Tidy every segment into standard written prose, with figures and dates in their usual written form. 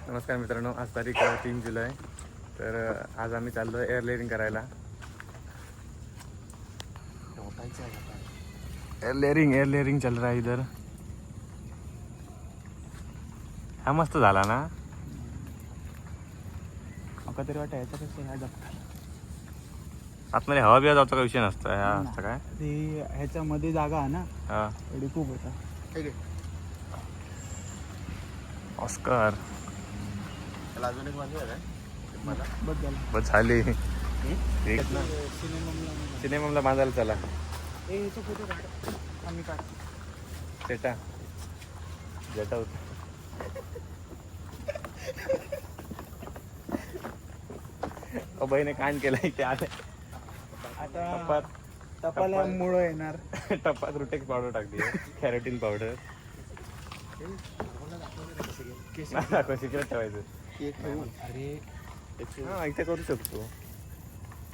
नमस्कार मित्रांनो, आज तारीख 3 जुलै. तर आज आम्ही चाललो एअर लेअरिंग करायला. एअर लेअरिंग चल रहा है इधर. हा मस्त झाला ना. आता तरी वाटतं याच्यापेक्षा ह्या जगतात. आतमध्ये हवा बिवा जायचा काही विषय नसतो. ह्या असतं काय ते ह्याच्यामध्ये जागा आहे ना, हा. एवढी खूप होता. ऑस्कर अजून एक माझं आहे बस झालं. बस झाली. सिनेमाला सिनेमाला बांधायला चला. याचा फोटो काढ, आम्ही काढ. जेटा जेटा होता. बहिणी कांड केला इथे आले. आता टपाला मुळं येणार. टप्पात रुटेक्स पावडर टाकली, कॅरोटीन पावडर. सिक्रेट ठेवायचं. अरे हा इथे करू शकतो.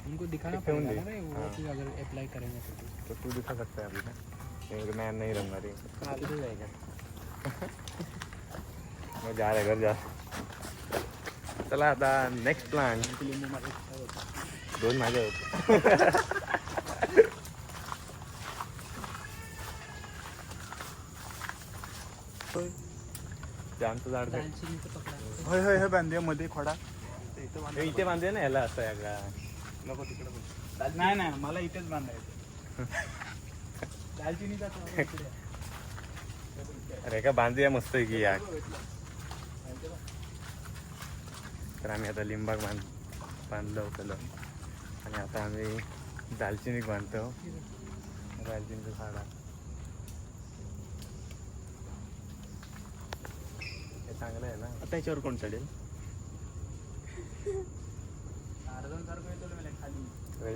उनको दिखाना ठेवून पड़ेगा दे. ना, वो चीज़ अगर अप्लाई करेंगे तो तू दिखा सकता है अभी ना. मैं नहीं रहूंगा रे. तो जाएगा. मैं जा रहा घर जा. चला आता नेक्स्ट प्लान. दोन माझे होते. जामचं झाड काय होय होय होय, बांधे मध्ये खोडा. इथे बांधे ना याला असं याला. नको तिकडे. नाही नाही, मला इथेच बांधायचं. दालचिनीचा अरे का बांधूया मस्त आहे की या. तर आम्ही आता लिंबाग बांधलं होतं आणि आता आम्ही दालचिनी बांधतो. दालचिनीचं झाड आहे. हे चांगलं आहे ना. आता याच्यावर कोण चढेल.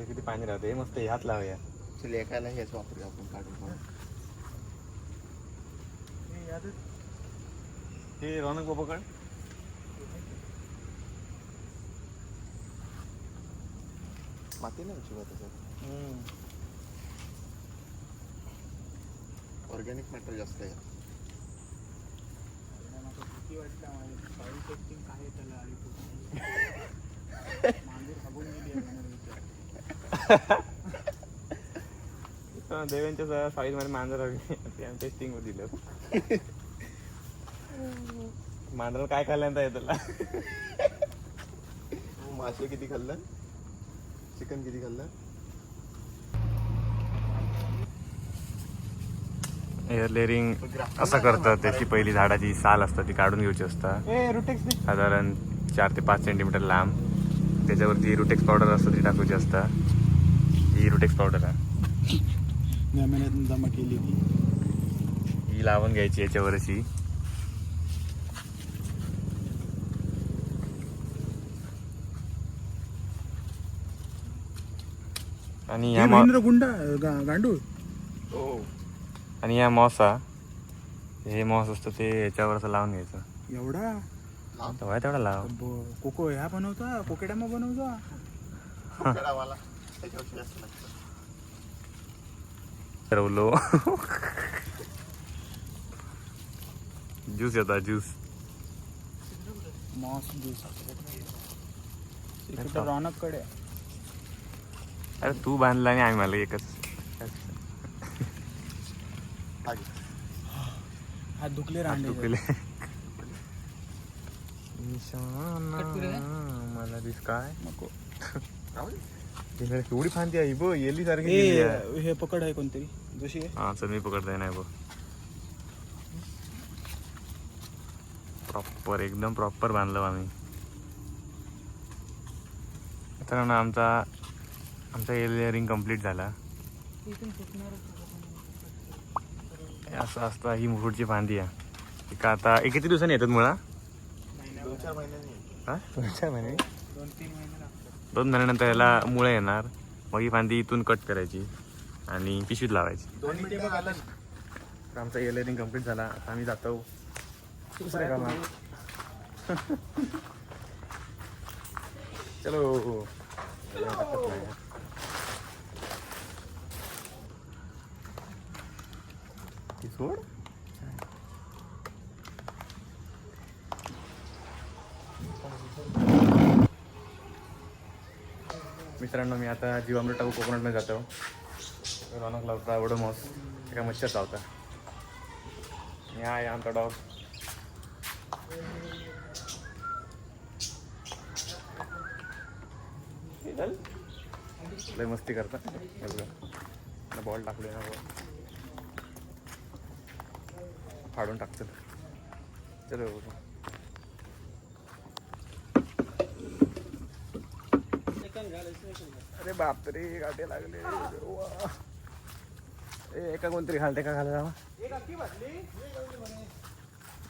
किती पाणी राहते. मस्त हात लावूया. चल एकाला हेच वापरूया आपण काढून. हे रौनक बाबाकड माती नाही शिवाय त्याच्यात ऑर्गॅनिक मॅटर जास्त आहे. देवांच्या साईज मध्ये मांजर टेस्टिंग मध्ये दिलं. मांजराला काय खाल्ल्यानंतर येतला. मासे किती खाल्लं, चिकन किती खाल्लं. एअर लेअरिंग असं करतात. त्याची पहिली झाडाची साल असतात ती काढून घ्यायची असतात. साधारण 4 ते 5 सेंटीमीटर लांब. त्याच्यावरती रुटेक्स पावडर असतं ती टाकायची असतात. ही रुटेक्स पावडर आहे. जमा केली ही लावून घ्यायची याच्यावरची. आणि या गांडूळ. आणि या मॉसा, हे मॉस असतं ते याच्यावर असं लावून घ्यायचं. एवढा तेवढा लाव. कोको ह्या बनवता, कोकेडामा बनवता. त्याच्यावर जास्त लागतं. ठरवलो. ज्यूस येतात ज्यूस. मॉस ज्यूस रौनक कडे. अरे तू बांधला आणि आम्ही मला एकच. हात दुखले रांडे. मला दिस काय नको. एवढी फांदी आहे बो. येली सारखी. हे पकड आहे कोणतरी जशी. हा चल मी पकडताय नाही बो. प्रॉपर एकदम प्रॉपर बांधलो आम्ही. आता ना आमचा एअर लेअरिंग कम्प्लीट झाला. असं असतं. ही मुकुटची फांदी आहे का. आता किती दिवसांनी येतात मुळा. 2-4 महिन्यांनी. हा 2-4 महिने. 2-3 महिने लागतात. 2 महिन्यानंतर याला मुळं येणार. मग ही फांदी इथून कट करायची आणि पिशवीत लावायची. 2 मिनिटं आलं. तर आमचा एअर लेअरिंग कम्प्लीट झाला. आता आम्ही जातो दुसऱ्या कामात. चलो. सोड. मित्रांनो मी आता जीवामृत टाकू कोकोनटमध्ये जातो. रौनक लावता ओडोमॉस एका मच्छर चावता. आणि हा आहे आमचा डॉग. लय मस्ती करता. बॉल टाकले ना बॉल फाडून टाकतो. चलो अरे बापरे गाठे लागले. एका कोणतरी घालते का घाला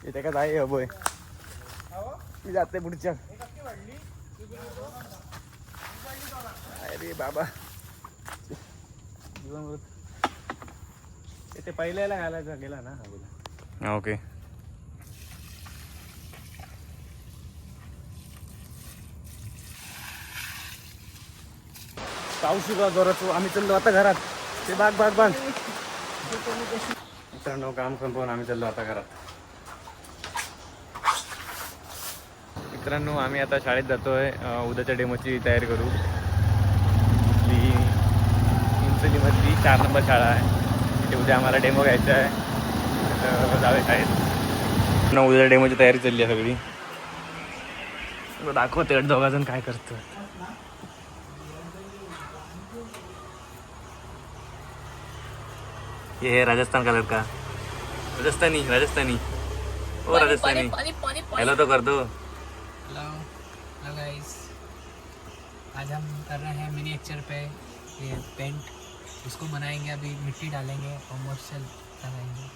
इथे का जाय बोय मी जाते पुढच्या. अरे बाबा ते पहिल्याला घालायचा गेला ना. ओके पाऊस का जोरात. आम्ही चाललो आता घरात. ते बाग मित्रांनो काम संपवून आम्ही चाललो आता घरात. मित्रांनो आम्ही आता शाळेत जातोय. उद्याच्या डेमोची तयारी करू. चिंचलीमधली 4 नंबर शाळा आहे. तिथे उद्या आम्हाला डेमो घ्यायचा आहे. जावे शाळेत. उद्या डेमोची तयारी चालली आहे सगळी. दाखवते दोघाजण काय करतो. ये है राजस्थान का लड़का. राजस्थानी ओ राजस्थानी हेलो तो कर दो. हेलो गाइस, आज हम कर रहे हैं मिनीएचर पे ये पेंट. उसको बनाएंगे. अभी मिट्टी डालेंगे और मॉइस्चर लगाएंगे.